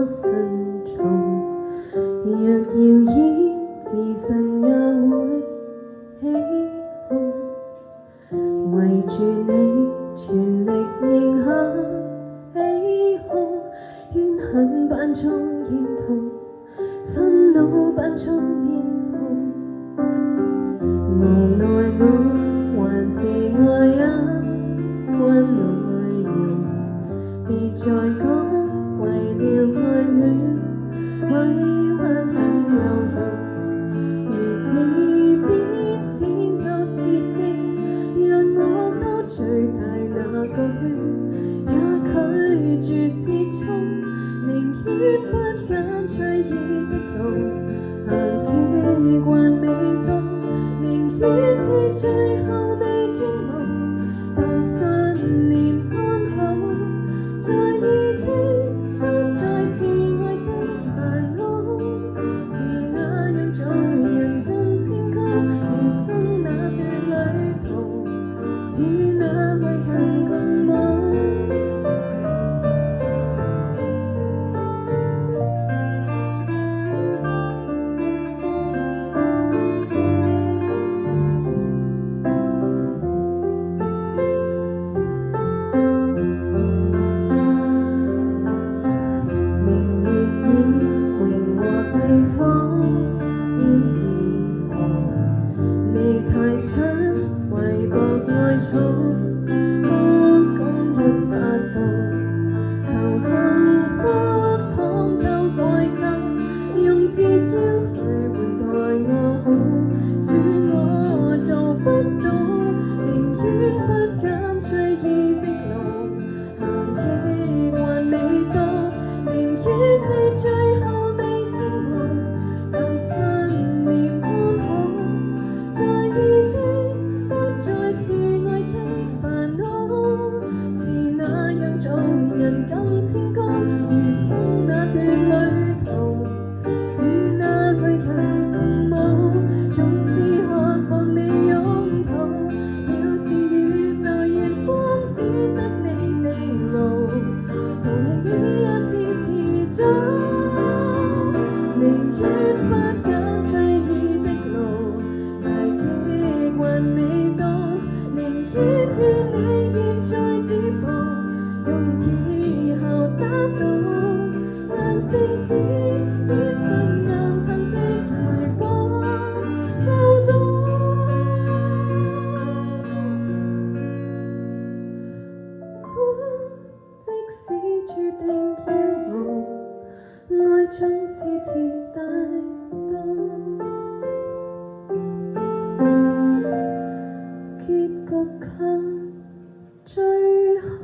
可順從。若要演，自信也會起哄。圍住你，全力迎合起哄，怨恨扮作認同，憤怒扮作面紅。無奈我還是愛一關內容，別再講為了愛戀委屈很有用。如此彼此都刺激，讓我兜最大那個圈，也拒絕折衷，寧願不揀最易的路，行極還未到，寧願你最後未傾慕，但信念安好。在意的不再是愛的煩惱，是那樣做人更清高。餘生那段旅途，與那愛人共舞。未妥焉自豪，未太想為博愛草，多講100道，求幸福倘有代價，用折腰去換待我好，算我做不到，寧願不揀最易的路，行極還未到，寧願你最後更清高。餘生那段旅途，與那愛人共舞，總是渴望你擁抱。要是宇宙遠方只得你地路，逃離你也是遲早。寧願不揀最易的路，捱極還未到，寧願與你現在止步。硬性子已盡量曾的回報就多，即使注定要無，愛總是遲大到，結局卻最好。